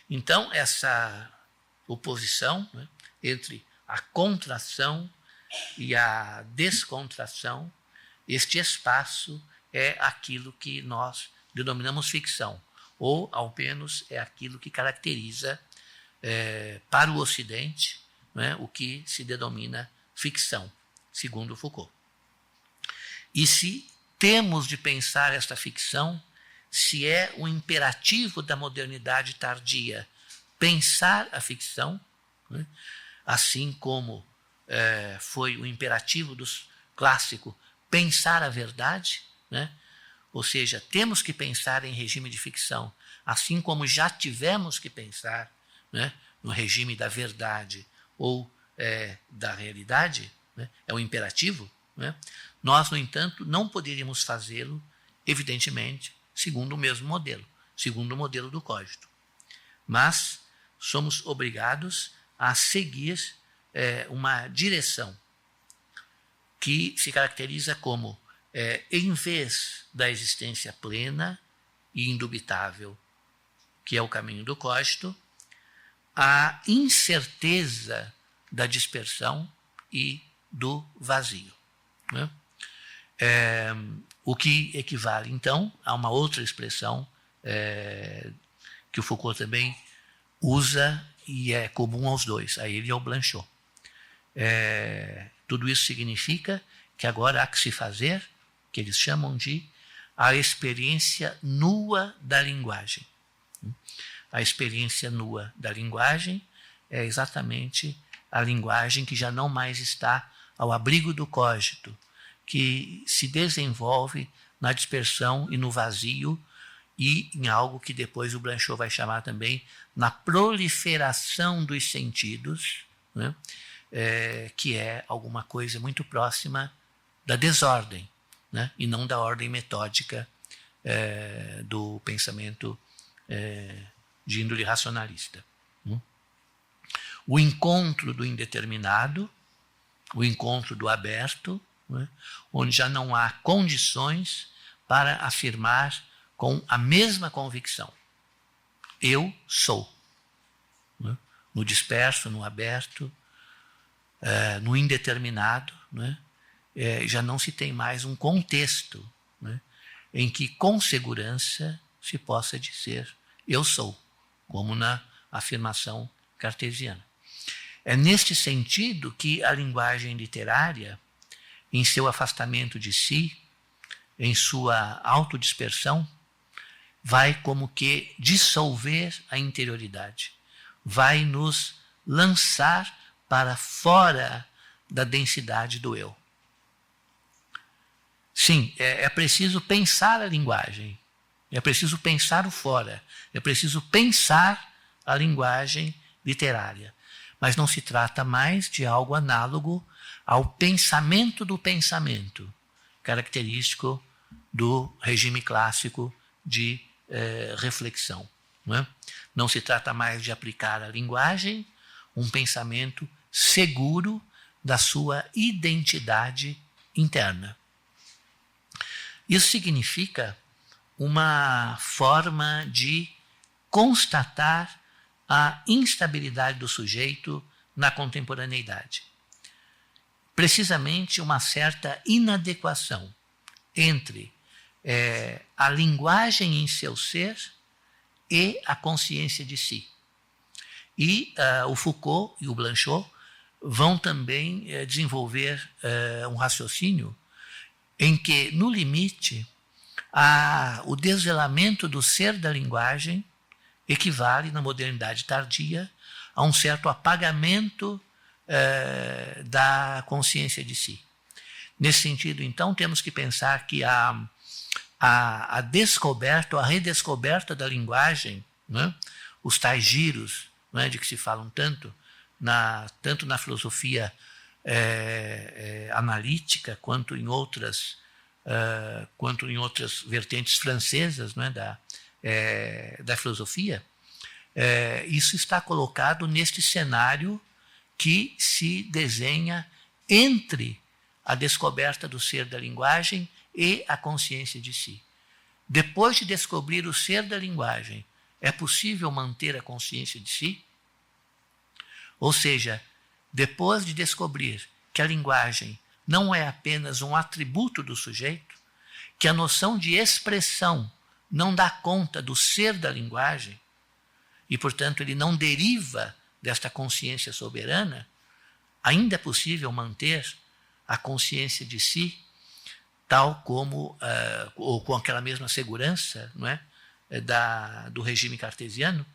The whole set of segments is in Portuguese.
Então, essa oposição, né, entre a contração e a descontração, este espaço é aquilo que nós denominamos ficção, ou, ao menos, é aquilo que caracteriza, para o Ocidente, né, o que se denomina ficção, segundo Foucault. E se temos de pensar esta ficção, se é um imperativo da modernidade tardia pensar a ficção, né, assim como foi o imperativo dos clássicos pensar a verdade, né? Ou seja, temos que pensar em regime de ficção, assim como já tivemos que pensar, né, no regime da verdade ou da realidade, né? É um imperativo, né? Nós, no entanto, não poderíamos fazê-lo, evidentemente, segundo o mesmo modelo, segundo o modelo do cogito. Mas somos obrigados a seguir uma direção que se caracteriza como, em vez da existência plena e indubitável, que é o caminho do cogito, a incerteza da dispersão e do vazio, né? O que equivale, então, a uma outra expressão que o Foucault também usa e é comum aos dois, a ele e ao Blanchot. Tudo isso significa que agora há que se fazer, que eles chamam de a experiência nua da linguagem. A experiência nua da linguagem é exatamente a linguagem que já não mais está ao abrigo do cogito, que se desenvolve na dispersão e no vazio e em algo que depois o Blanchot vai chamar também na proliferação dos sentidos, né? Que é alguma coisa muito próxima da desordem, né? E não da ordem metódica do pensamento de índole racionalista. O encontro do indeterminado, o encontro do aberto, né? Onde já não há condições para afirmar com a mesma convicção: eu sou. Né? No disperso, no aberto, no indeterminado, né? Já não se tem mais um contexto, né, em que com segurança se possa dizer eu sou, como na afirmação cartesiana. É neste sentido que a linguagem literária, em seu afastamento de si, em sua autodispersão, vai como que dissolver a interioridade, vai nos lançar para fora da densidade do eu. Sim, é preciso pensar a linguagem, é preciso pensar o fora, é preciso pensar a linguagem literária. Mas não se trata mais de algo análogo ao pensamento do pensamento, característico do regime clássico de reflexão. Não se trata mais de aplicar à linguagem um pensamento seguro da sua identidade interna. Isso significa uma forma de constatar a instabilidade do sujeito na contemporaneidade. Precisamente uma certa inadequação entre a linguagem em seu ser e a consciência de si. E o Foucault e o Blanchot vão também desenvolver um raciocínio em que, no limite, o desvelamento do ser da linguagem equivale, na modernidade tardia, a um certo apagamento da consciência de si. Nesse sentido, então, temos que pensar que a descoberta ou a redescoberta da linguagem, né, os tais giros, né, de que se falam tanto na filosofia analítica quanto em outras vertentes francesas, né, da filosofia, isso está colocado neste cenário que se desenha entre a descoberta do ser da linguagem e a consciência de si. Depois de descobrir o ser da linguagem é possível manter a consciência de si? Ou seja, depois de descobrir que a linguagem não é apenas um atributo do sujeito, que a noção de expressão não dá conta do ser da linguagem, e, portanto, ele não deriva desta consciência soberana, ainda é possível manter a consciência de si, tal como, ou com aquela mesma segurança, não é, do regime cartesiano.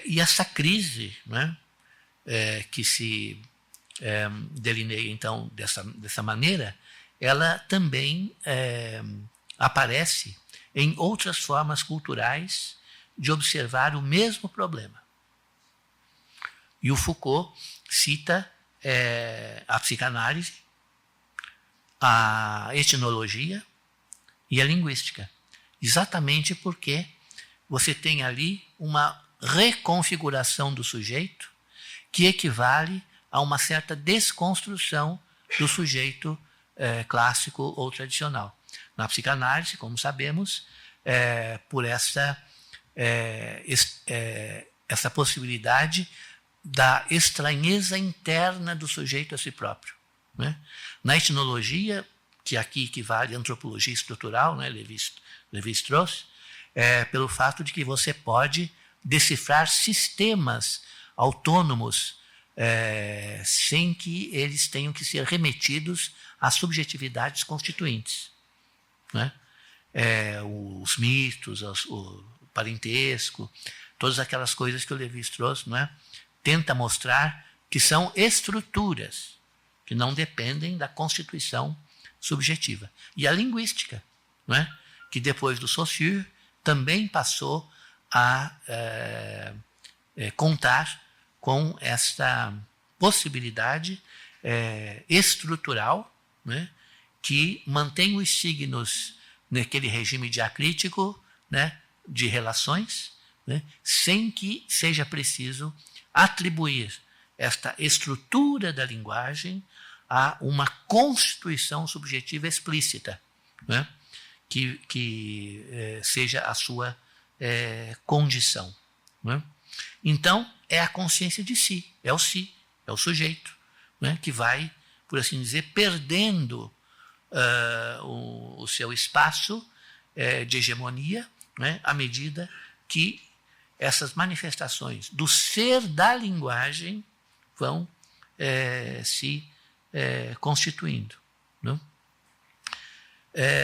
E essa crise, não é, que se delineia, então, dessa maneira, ela também aparece em outras formas culturais de observar o mesmo problema. E o Foucault cita a psicanálise, a etnologia e a linguística, exatamente porque você tem ali uma reconfiguração do sujeito que equivale a uma certa desconstrução do sujeito clássico ou tradicional. Na psicanálise, como sabemos, por essa possibilidade da estranheza interna do sujeito a si próprio, né? Na etnologia, que aqui equivale à antropologia estrutural, né, Lévi-Strauss, pelo fato de que você pode decifrar sistemas autônomos sem que eles tenham que ser remetidos às subjetividades constituintes, né? Os mitos, o parentesco, todas aquelas coisas que o Lévi-Strauss, não é, tenta mostrar que são estruturas que não dependem da constituição subjetiva. E a linguística, não é, que depois do Saussure também passou a contar com esta possibilidade estrutural, né, que mantém os signos naquele regime diacrítico, né, de relações, né, sem que seja preciso atribuir esta estrutura da linguagem a uma constituição subjetiva explícita, né, que seja a sua condição, né? Então, é a consciência de si, é o sujeito, né, que vai, por assim dizer, perdendo o seu espaço de hegemonia, né, à medida que essas manifestações do ser da linguagem vão se constituindo, né?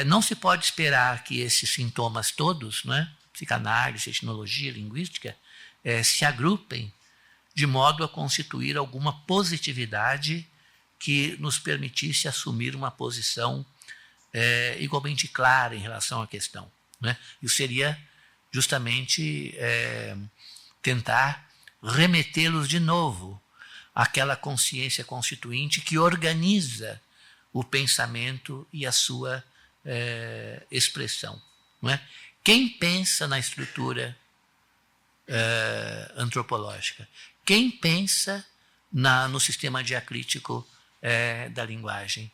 Não se pode esperar que esses sintomas todos, né, psicanálise, etnologia, linguística, se agrupem de modo a constituir alguma positividade que nos permitisse assumir uma posição igualmente clara em relação à questão, né? Isso seria justamente tentar remetê-los de novo àquela consciência constituinte que organiza o pensamento e a sua expressão, não é? Quem pensa na estrutura antropológica? Quem pensa no sistema diacrítico da linguagem?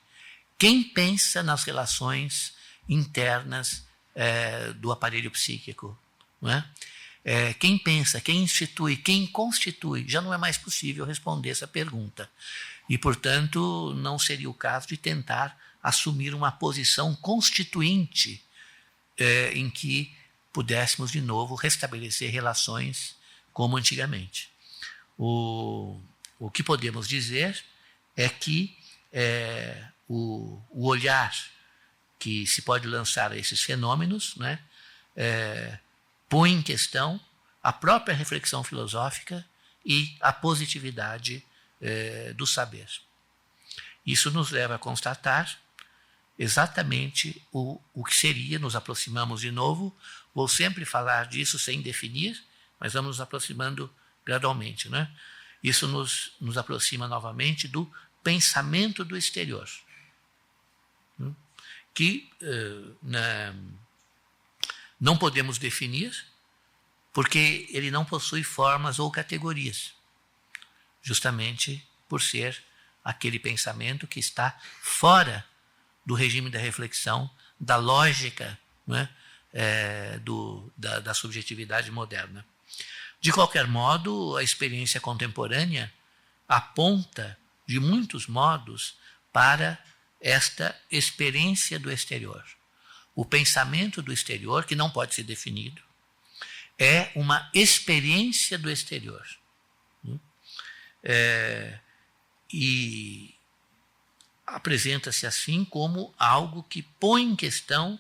Quem pensa nas relações internas do aparelho psíquico, não é? Quem pensa, quem institui, quem constitui? Já não é mais possível responder essa pergunta. E, portanto, não seria o caso de tentar assumir uma posição constituinte em que pudéssemos, de novo, restabelecer relações como antigamente. O que podemos dizer é que o olhar que se pode lançar a esses fenômenos, né, põe em questão a própria reflexão filosófica e a positividade do saber. Isso nos leva a constatar exatamente o que seria, nos aproximamos de novo, vou sempre falar disso sem definir, mas vamos nos aproximando gradualmente, né? Isso nos aproxima novamente do pensamento do exterior, que não podemos definir porque ele não possui formas ou categorias, justamente por ser aquele pensamento que está fora do regime da reflexão, da lógica, né, da subjetividade moderna. De qualquer modo, a experiência contemporânea aponta, de muitos modos, para esta experiência do exterior. O pensamento do exterior, que não pode ser definido, é uma experiência do exterior. E apresenta-se assim como algo que põe em questão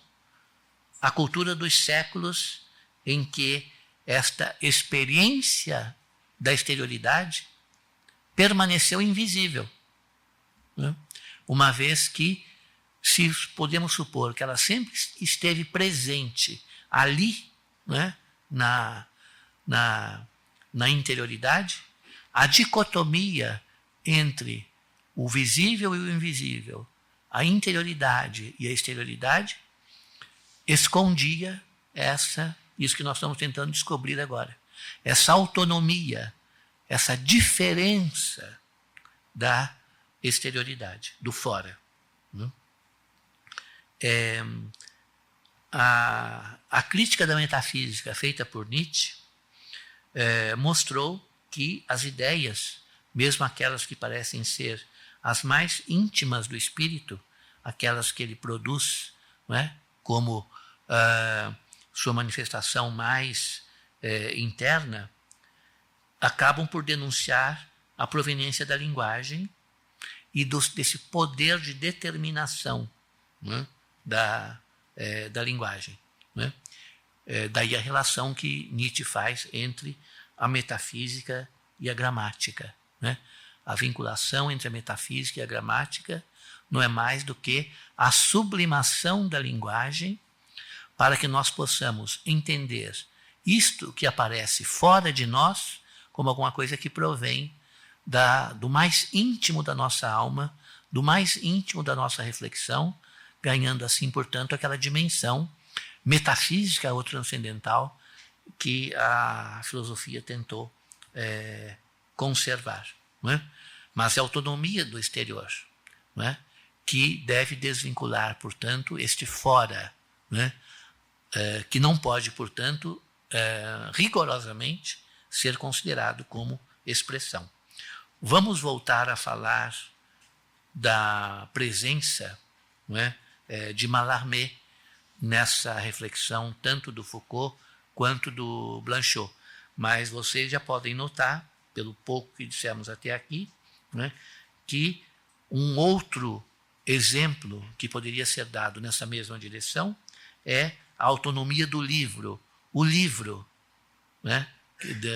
a cultura dos séculos em que esta experiência da exterioridade permaneceu invisível, né? Uma vez que, se podemos supor que ela sempre esteve presente ali, né, na interioridade, a dicotomia entre o visível e o invisível, a interioridade e a exterioridade, escondia isso que nós estamos tentando descobrir agora, essa autonomia, essa diferença da exterioridade, do fora. A crítica da metafísica feita por Nietzsche mostrou que as ideias, mesmo aquelas que parecem ser as mais íntimas do espírito, aquelas que ele produz, não é? Como sua manifestação mais interna, acabam por denunciar a proveniência da linguagem e desse poder de determinação, né, da linguagem. Né? Daí a relação que Nietzsche faz entre a metafísica e a gramática. Né? A vinculação entre a metafísica e a gramática não é mais do que a sublimação da linguagem para que nós possamos entender isto que aparece fora de nós como alguma coisa que provém do mais íntimo da nossa alma, do mais íntimo da nossa reflexão, ganhando assim, portanto, aquela dimensão metafísica ou transcendental que a filosofia tentou conservar. Não é? Mas é a autonomia do exterior, não é? Que deve desvincular, portanto, este fora, não é? Que não pode, portanto, rigorosamente ser considerado como expressão. Vamos voltar a falar da presença, não é, de Mallarmé nessa reflexão, tanto do Foucault quanto do Blanchot. Mas vocês já podem notar, pelo pouco que dissemos até aqui, não é, que um outro exemplo que poderia ser dado nessa mesma direção é a autonomia do livro. O livro, né,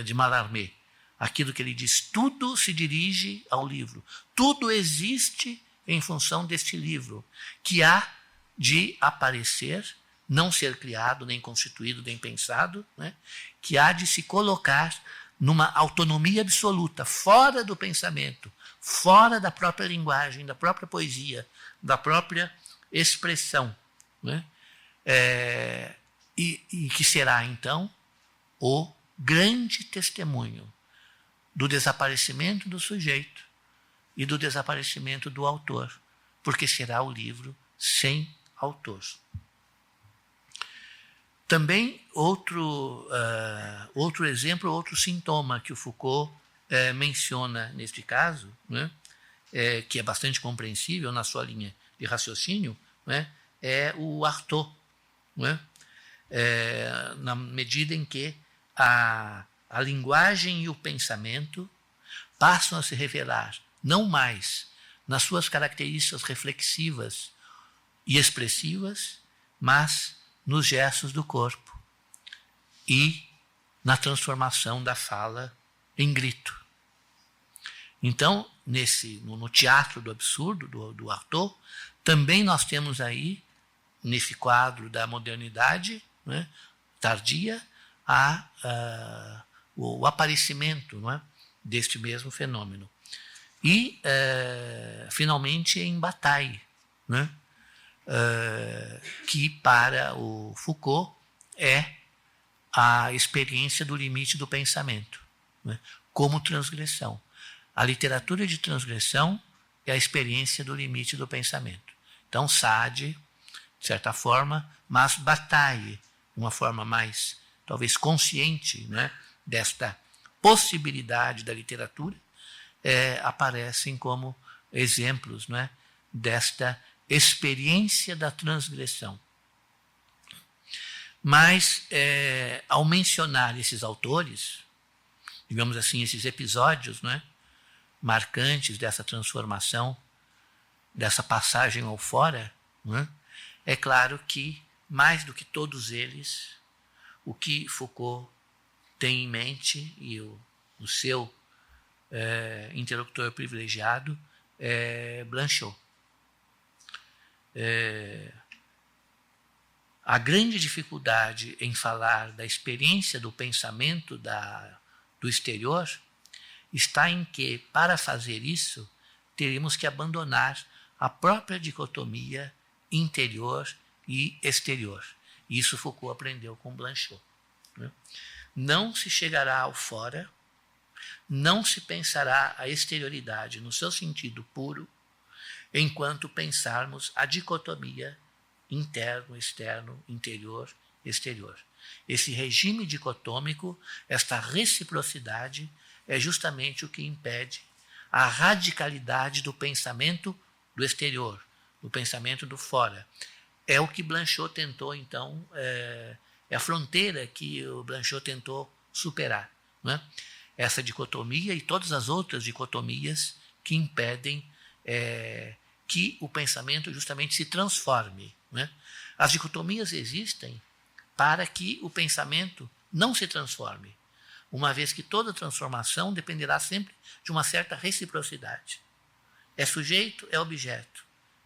de Mallarmé. Aquilo que ele diz, tudo se dirige ao livro. Tudo existe em função deste livro, que há de aparecer, não ser criado, nem constituído, nem pensado, né? Que há de se colocar numa autonomia absoluta, fora do pensamento, fora da própria linguagem, da própria poesia, da própria expressão. Né? E que será, então, o grande testemunho do desaparecimento do sujeito e do desaparecimento do autor, porque será o livro sem autor. Também outro exemplo, outro sintoma que o Foucault menciona neste caso, né, que é bastante compreensível na sua linha de raciocínio, né, é o Artaud, né, na medida em que a linguagem e o pensamento passam a se revelar não mais nas suas características reflexivas e expressivas, mas nos gestos do corpo e na transformação da fala em grito. Então, no teatro do absurdo, do Artaud, também nós temos aí, nesse quadro da modernidade, né, tardia, o aparecimento, não é, deste mesmo fenômeno. E, finalmente, em Bataille, né, que para o Foucault é a experiência do limite do pensamento, né, como transgressão. A literatura de transgressão é a experiência do limite do pensamento. Então, Sade, de certa forma, mas Bataille uma forma mais, talvez, consciente, né, desta possibilidade da literatura, aparecem como exemplos, né, desta experiência da transgressão. Mas, ao mencionar esses autores, digamos assim, esses episódios, né, marcantes dessa transformação, dessa passagem ao fora, né, é claro que, mais do que todos eles, o que Foucault tem em mente, e o seu interlocutor privilegiado, é Blanchot. A grande dificuldade em falar da experiência do pensamento do exterior está em que, para fazer isso, teríamos que abandonar a própria dicotomia interior e exterior. Isso Foucault aprendeu com Blanchot. Né? Não se chegará ao fora, não se pensará a exterioridade no seu sentido puro, enquanto pensarmos a dicotomia interno, externo, interior, exterior. Esse regime dicotômico, esta reciprocidade, é justamente o que impede a radicalidade do pensamento do exterior, do pensamento do fora. É o que Blanchot tentou, então, é a fronteira que o Blanchot tentou superar. Né? Essa dicotomia e todas as outras dicotomias que impedem que o pensamento justamente se transforme. Né? As dicotomias existem para que o pensamento não se transforme, uma vez que toda transformação dependerá sempre de uma certa reciprocidade. É sujeito, é objeto.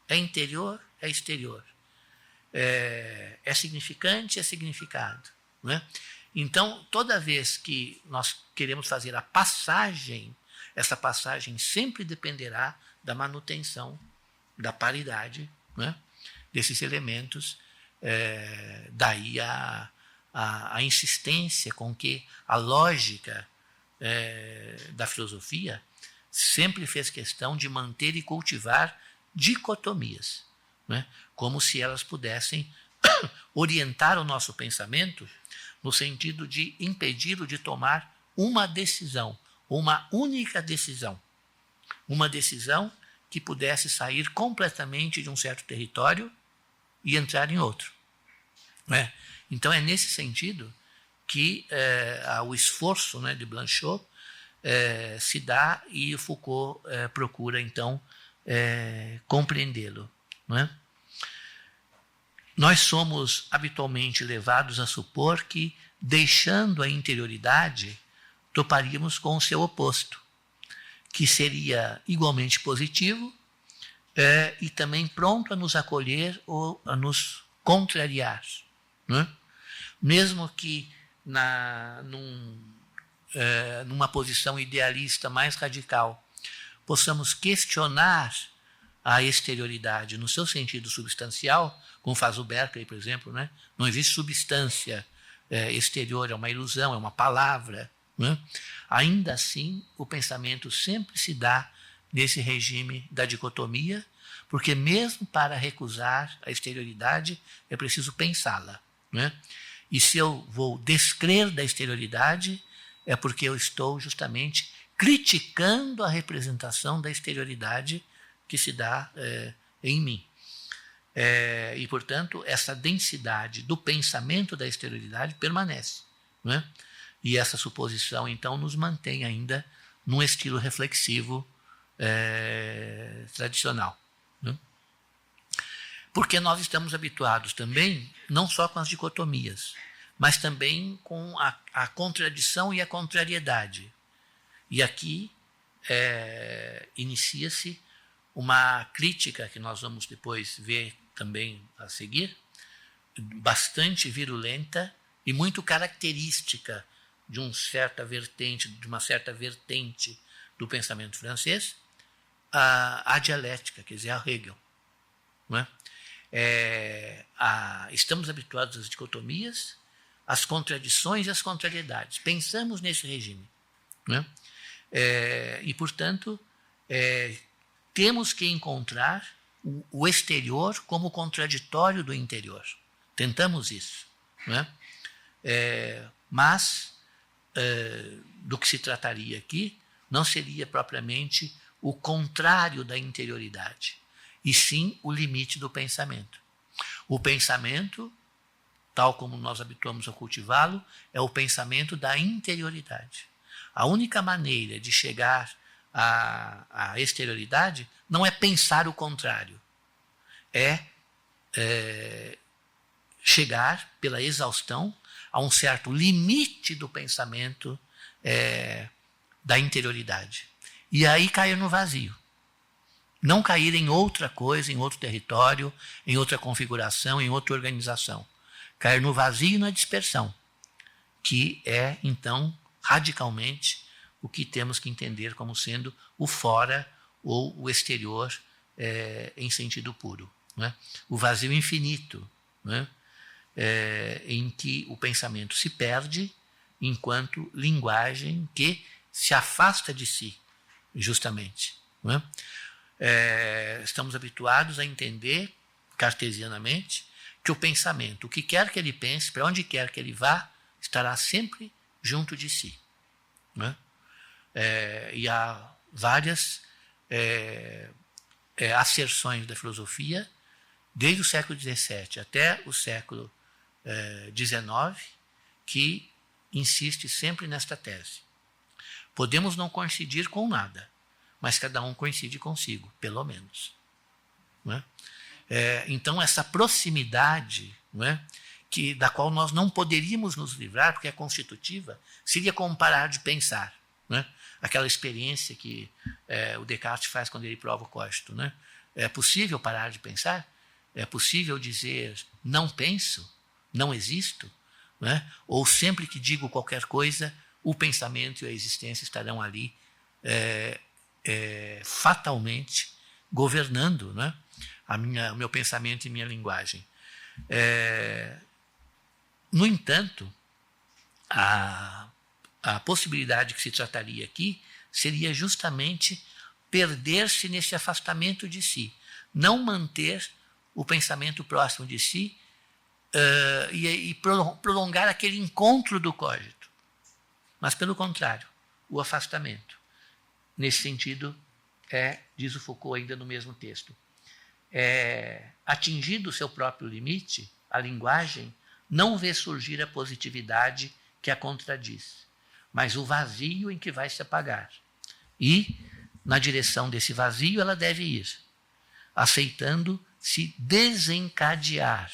É interior, é exterior. É significante, é significado. Né? Então, toda vez que nós queremos fazer a passagem, essa passagem sempre dependerá da manutenção, da paridade, né, desses elementos. Daí a insistência com que a lógica da filosofia sempre fez questão de manter e cultivar dicotomias, né, como se elas pudessem orientar o nosso pensamento no sentido de impedi-lo de tomar uma decisão, uma única decisão. Uma decisão que pudesse sair completamente de um certo território e entrar em outro. Né? Então, é nesse sentido que o esforço, né, de Blanchot se dá e Foucault procura, então, compreendê-lo. Né? Nós somos habitualmente levados a supor que, deixando a interioridade, toparíamos com o seu oposto, que seria igualmente positivo e também pronto a nos acolher ou a nos contrariar. Né? Mesmo que numa posição idealista mais radical, possamos questionar a exterioridade no seu sentido substancial, como faz o Berkeley, por exemplo, né? Não existe substância exterior, é uma ilusão, é uma palavra. Né? Ainda assim, o pensamento sempre se dá nesse regime da dicotomia, porque mesmo para recusar a exterioridade é preciso pensá-la. Né? E se eu vou descrer da exterioridade, é porque eu estou justamente criticando a representação da exterioridade que se dá em mim. E, portanto, essa densidade do pensamento da exterioridade permanece. Né? E essa suposição, então, nos mantém ainda num estilo reflexivo tradicional. Né? Porque nós estamos habituados também, não só com as dicotomias, mas também com a contradição e a contrariedade. E aqui inicia-se uma crítica que nós vamos depois ver também a seguir, bastante virulenta e muito característica de uma certa vertente do pensamento francês, a dialética, quer dizer, a Hegel. Não é? Estamos habituados às dicotomias, às contradições e às contrariedades. Pensamos nesse regime. Não é? E, portanto, temos que encontrar o exterior como contraditório do interior. Tentamos isso. Não é? Mas do que se trataria aqui não seria propriamente o contrário da interioridade, e sim o limite do pensamento. O pensamento, tal como nós habituamos a cultivá-lo, é o pensamento da interioridade. A única maneira de chegar à exterioridade não é pensar o contrário, é chegar pela exaustão a um certo limite do pensamento da interioridade. E aí cair no vazio. Não cair em outra coisa, em outro território, em outra configuração, em outra organização. Cair no vazio e na dispersão, que é, então, radicalmente o que temos que entender como sendo o fora ou o exterior em sentido puro. Né? O vazio infinito, né? Em que o pensamento se perde enquanto linguagem que se afasta de si, justamente. Né? Estamos habituados a entender cartesianamente que o pensamento, o que quer que ele pense, para onde quer que ele vá, estará sempre junto de si. Né? E há várias asserções da filosofia, desde o século XVII até o século XIX, que insiste sempre nesta tese. Podemos não coincidir com nada, mas cada um coincide consigo, pelo menos. Não é? Então, essa proximidade, não é, da qual nós não poderíamos nos livrar, porque é constitutiva, seria como parar de pensar. Não é? Aquela experiência que o Descartes faz quando ele prova o cogito. Não é? É possível parar de pensar? É possível dizer não penso, não existo? Não é? Ou sempre que digo qualquer coisa, o pensamento e a existência estarão ali fatalmente governando, né, o meu pensamento e minha linguagem. No entanto, a possibilidade que se trataria aqui seria justamente perder-se nesse afastamento de si, não manter o pensamento próximo de si e prolongar aquele encontro do cogito, mas pelo contrário, o afastamento. Nesse sentido, diz o Foucault ainda no mesmo texto, atingido o seu próprio limite, a linguagem não vê surgir a positividade que a contradiz, mas o vazio em que vai se apagar. E, na direção desse vazio, ela deve ir, aceitando se desencadear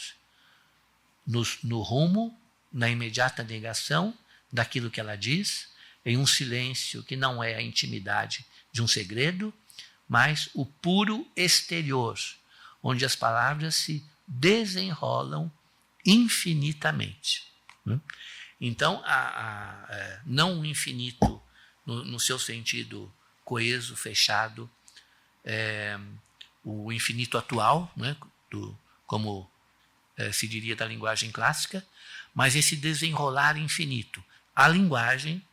no rumo, na imediata negação daquilo que ela diz, em um silêncio que não é a intimidade de um segredo, mas o puro exterior, onde as palavras se desenrolam infinitamente. Então, não o infinito no seu sentido coeso, fechado, o infinito atual, né, como se diria da linguagem clássica, mas esse desenrolar infinito. A linguagem,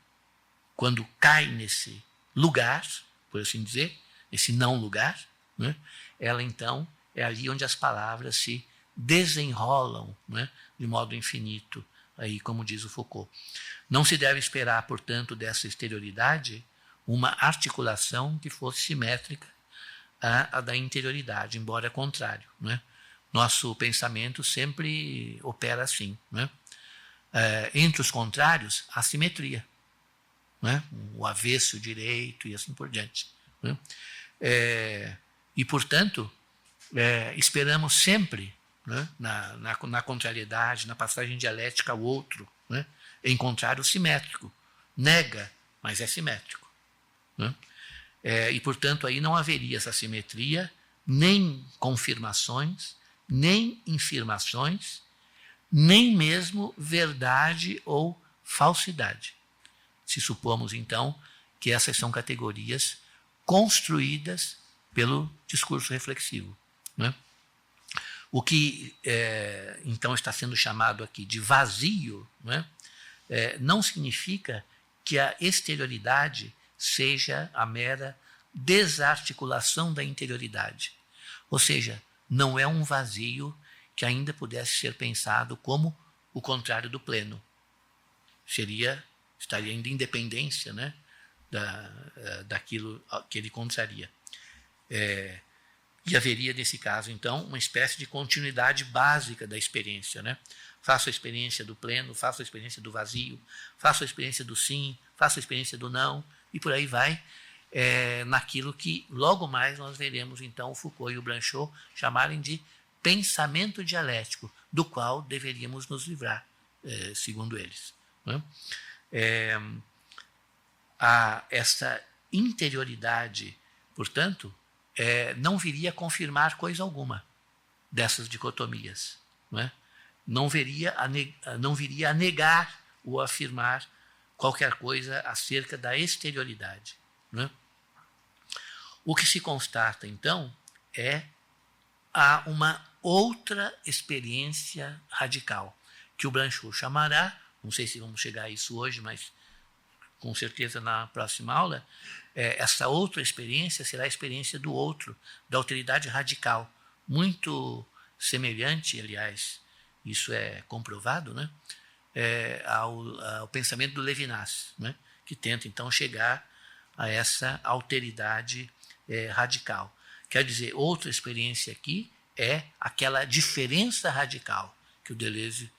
quando cai nesse lugar, por assim dizer, esse não lugar, né, ela então é ali onde as palavras se desenrolam, né, de modo infinito, aí, como diz o Foucault. Não se deve esperar, portanto, dessa exterioridade uma articulação que fosse simétrica à da interioridade, embora contrário. Né? Nosso pensamento sempre opera assim. Né? Entre os contrários, há simetria. Né? O avesso, o direito e assim por diante. Né? E, portanto, esperamos sempre, né, na contrariedade, na passagem dialética ao outro, né, encontrar o simétrico. Nega, mas é simétrico. Né? E, portanto, aí não haveria essa simetria, nem confirmações, nem infirmações, nem mesmo verdade ou falsidade. Se supomos, então, que essas são categorias construídas pelo discurso reflexivo. Né? O que, então, está sendo chamado aqui de vazio, né, não significa que a exterioridade seja a mera desarticulação da interioridade. Ou seja, não é um vazio que ainda pudesse ser pensado como o contrário do pleno. estaria em independência, né, daquilo que ele contraria. E haveria, nesse caso, então, uma espécie de continuidade básica da experiência, né? Faço a experiência do pleno, faço a experiência do vazio, faço a experiência do sim, faço a experiência do não, e por aí vai, naquilo que logo mais nós veremos, então, o Foucault e o Blanchot chamarem de pensamento dialético, do qual deveríamos nos livrar, segundo eles, né? Essa interioridade, portanto, não viria a confirmar coisa alguma dessas dicotomias, não é? Não viria a negar ou a afirmar qualquer coisa acerca da exterioridade, não é? O que se constata, então, há uma outra experiência radical, que o Blanchot chamará, não sei se vamos chegar a isso hoje, mas com certeza na próxima aula, essa outra experiência será a experiência do outro, da alteridade radical, muito semelhante, aliás, isso é comprovado, né, ao pensamento do Levinas, né, que tenta então chegar a essa alteridade radical. Quer dizer, outra experiência aqui é aquela diferença radical que o Deleuze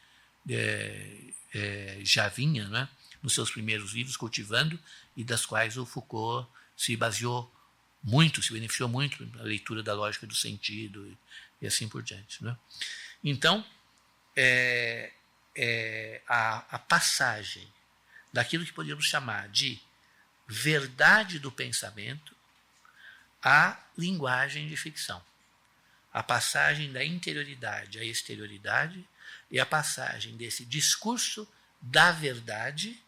já vinha, né, nos seus primeiros livros cultivando, e das quais o Foucault se baseou muito, se beneficiou muito na leitura da lógica do sentido e assim por diante, né? Então, a passagem daquilo que poderíamos chamar de verdade do pensamento à linguagem de ficção. A passagem da interioridade à exterioridade e a passagem desse discurso da verdade.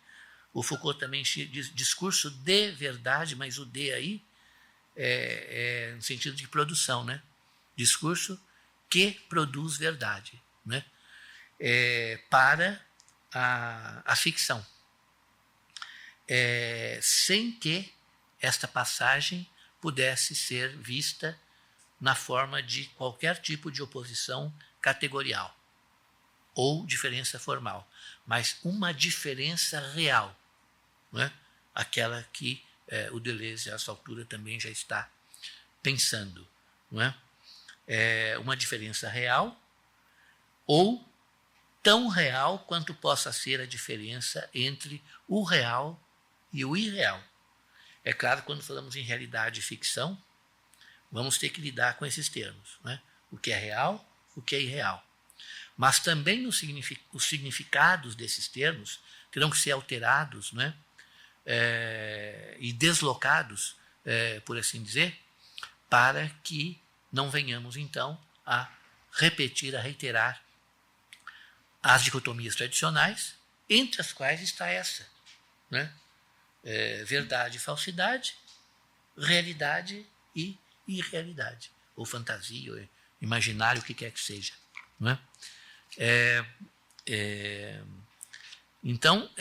O Foucault também diz discurso de verdade, mas o de aí é no sentido de produção, né? Discurso que produz verdade, né? Para a ficção. Sem que esta passagem pudesse ser vista na forma de qualquer tipo de oposição categorial ou diferença formal, mas uma diferença real, não é? Aquela que o Deleuze, a essa altura, também já está pensando, não é? Uma diferença real ou tão real quanto possa ser a diferença entre o real e o irreal. É claro, quando falamos em realidade e ficção, vamos ter que lidar com esses termos, né? O que é real, o que é irreal. Mas também os significados desses termos terão que ser alterados, né? E deslocados, por assim dizer, para que não venhamos, então, a repetir, a reiterar as dicotomias tradicionais, entre as quais está essa, né? Verdade e falsidade, realidade e irrealidade, ou fantasia, ou imaginário, o que quer que seja, não é? Então,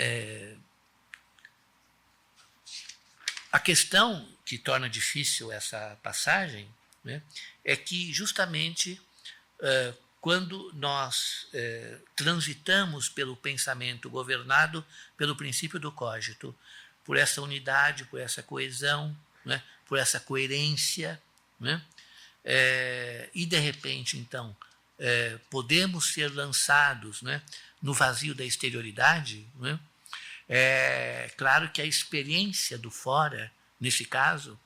a questão que torna difícil essa passagem, né, é que justamente quando nós transitamos pelo pensamento governado pelo princípio do cogito, por essa unidade, por essa coesão, né, por essa coerência, né, e de repente, então, podemos ser lançados, né, no vazio da exterioridade, né, claro que a experiência do fora, nesse caso,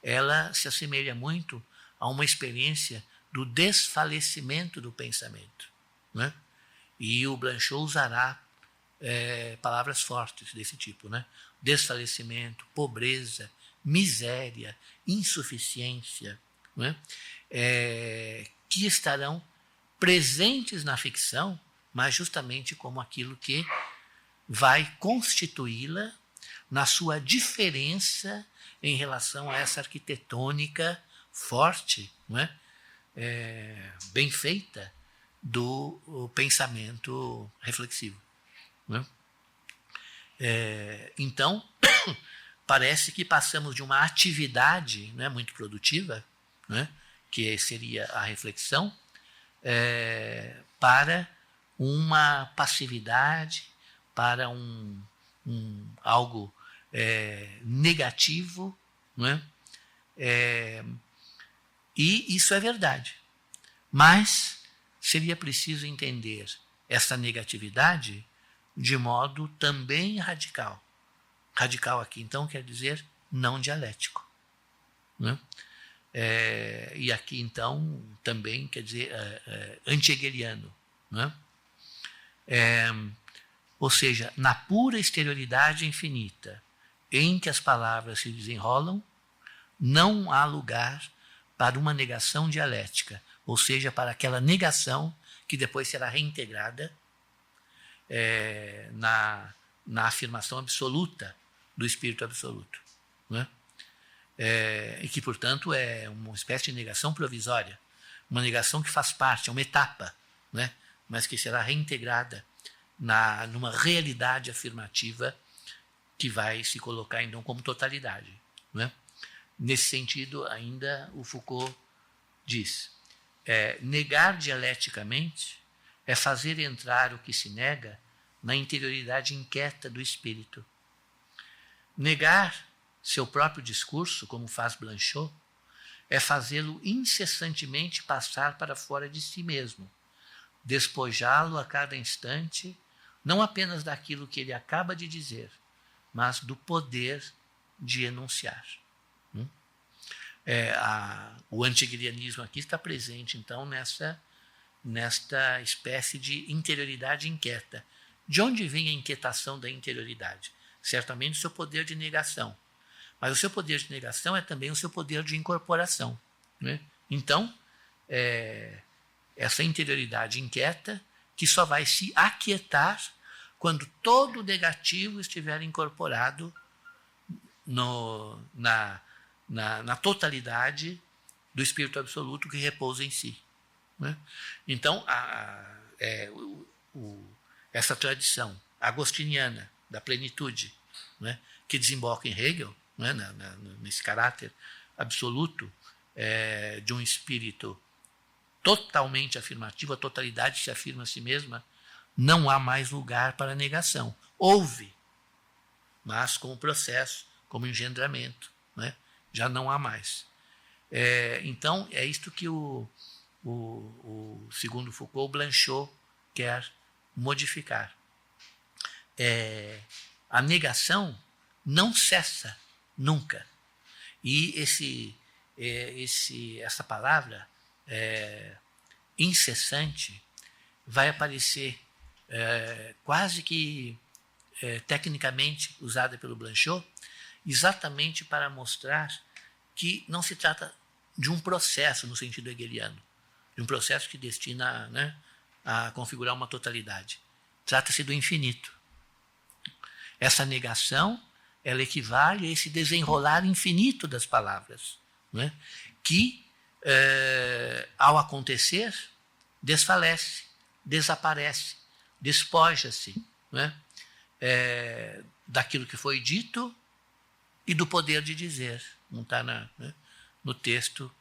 ela se assemelha muito a uma experiência do desfalecimento do pensamento, né? E o Blanchot usará palavras fortes desse tipo, né? Desfalecimento, pobreza, miséria, insuficiência, né? Que estarão presentes na ficção, mas justamente como aquilo que vai constituí-la na sua diferença em relação a essa arquitetônica forte, não é? Bem feita do pensamento reflexivo, não é? Então, parece que passamos de uma atividade, né, muito produtiva, né, que seria a reflexão, para uma passividade, para algo negativo, não é? E isso é verdade. Mas seria preciso entender essa negatividade de modo também radical. Radical aqui, então, quer dizer não dialético. Né? E aqui, então, também quer dizer anti-hegeliano. Né? Ou seja, na pura exterioridade infinita em que as palavras se desenrolam, não há lugar para uma negação dialética, ou seja, para aquela negação que depois será reintegrada na afirmação absoluta do Espírito Absoluto. Né? E que, portanto, é uma espécie de negação provisória, uma negação que faz parte, é uma etapa, né? Mas que será reintegrada numa realidade afirmativa que vai se colocar, então, como totalidade. Né? Nesse sentido, ainda o Foucault diz, negar dialeticamente é fazer entrar o que se nega na interioridade inquieta do espírito. Negar seu próprio discurso, como faz Blanchot, é fazê-lo incessantemente passar para fora de si mesmo, despojá-lo a cada instante, não apenas daquilo que ele acaba de dizer, mas do poder de enunciar. O anti-hegelianismo aqui está presente, então, nesta espécie de interioridade inquieta. De onde vem a inquietação da interioridade? Certamente o seu poder de negação. Mas o seu poder de negação é também o seu poder de incorporação. Né? Então, essa interioridade inquieta que só vai se aquietar quando todo o negativo estiver incorporado na totalidade do Espírito Absoluto que repousa em si. Né? Então, essa tradição agostiniana da plenitude, né, que desemboca em Hegel, né, nesse caráter absoluto de um espírito totalmente afirmativo, a totalidade se afirma a si mesma, não há mais lugar para negação. Houve, mas como processo, como engendramento, né, já não há mais. Então, é isto que segundo Foucault, Blanchot quer modificar. A negação não cessa nunca. E essa palavra incessante vai aparecer quase que tecnicamente usada pelo Blanchot, exatamente para mostrar que não se trata de um processo no sentido hegeliano, de um processo que destina, né, a configurar uma totalidade. Trata-se do infinito. Essa negação, ela equivale a esse desenrolar infinito das palavras, né, que, ao acontecer, desfalece, desaparece, despoja-se, né, daquilo que foi dito e do poder de dizer, não está no texto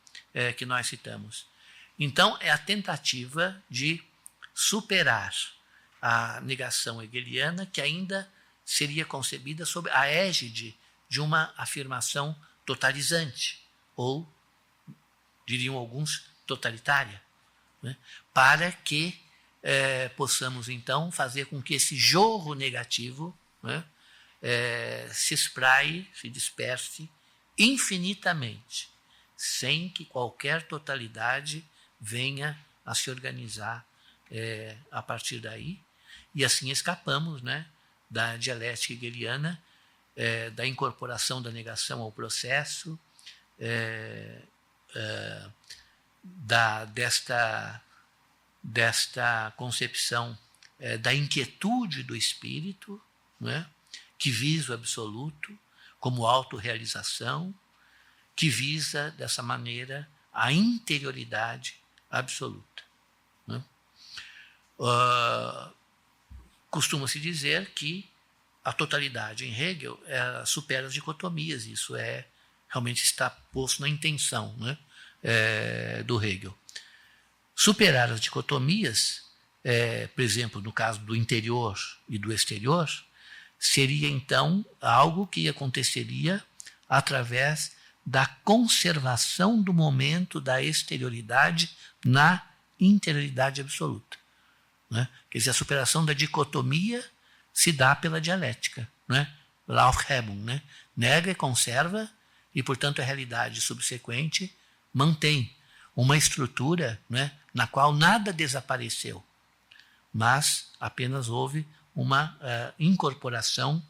que nós citamos. Então, é a tentativa de superar a negação hegeliana, que ainda seria concebida sob a égide de uma afirmação totalizante, ou, diriam alguns, totalitária, né? Para que possamos, então, fazer com que esse jorro negativo, né, se espraie, se disperse infinitamente, sem que qualquer totalidade venha a se organizar a partir daí, e assim escapamos, né, da dialética hegeliana, da incorporação da negação ao processo, desta concepção da inquietude do espírito, né, que visa o absoluto como autorrealização, que visa, dessa maneira, a interioridade absoluta. Né? Costuma-se dizer que a totalidade em Hegel supera as dicotomias, isso realmente está posto na intenção, né, do Hegel. Superar as dicotomias por exemplo, no caso do interior e do exterior, seria então algo que aconteceria através da conservação do momento da exterioridade na interioridade absoluta. Né? Quer dizer, a superação da dicotomia se dá pela dialética. Né? Aufhebung, né? Nega e conserva, e, portanto, a realidade subsequente mantém uma estrutura, né, na qual nada desapareceu, mas apenas houve uma incorporação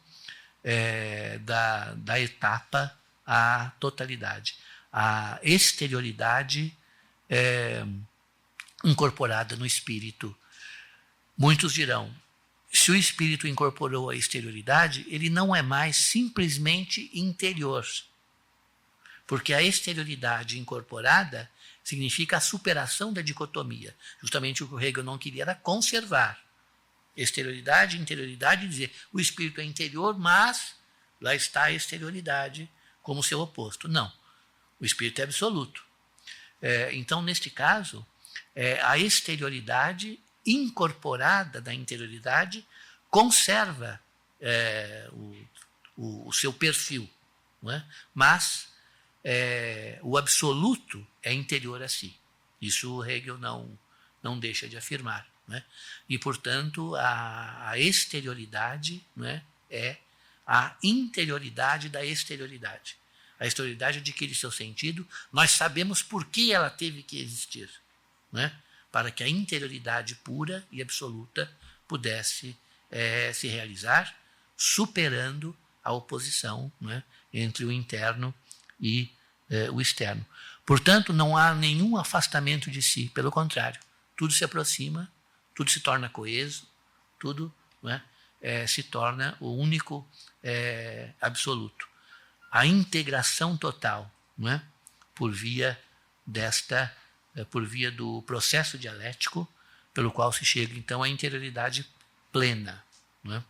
da etapa à totalidade. A exterioridade incorporada no espírito. Muitos dirão, se o espírito incorporou a exterioridade, ele não é mais simplesmente interior. Porque a exterioridade incorporada significa a superação da dicotomia. Justamente o que o Hegel não queria era conservar. Exterioridade, interioridade, dizer o espírito é interior, mas lá está a exterioridade como seu oposto. Não, o espírito é absoluto. Então, neste caso, a exterioridade incorporada da interioridade conserva o seu perfil, não é? Mas o absoluto é interior a si. Isso o Hegel não deixa de afirmar. Né? E, portanto, a exterioridade, né, é a interioridade da exterioridade. A exterioridade adquire seu sentido, nós sabemos por que ela teve que existir, né? Para que a interioridade pura e absoluta pudesse se realizar, superando a oposição, né, entre o interno e o externo. Portanto, não há nenhum afastamento de si, pelo contrário, tudo se aproxima, tudo se torna coeso, tudo, né, se torna o único absoluto. A integração total, né, por via do processo dialético, pelo qual se chega então à interioridade plena. Né?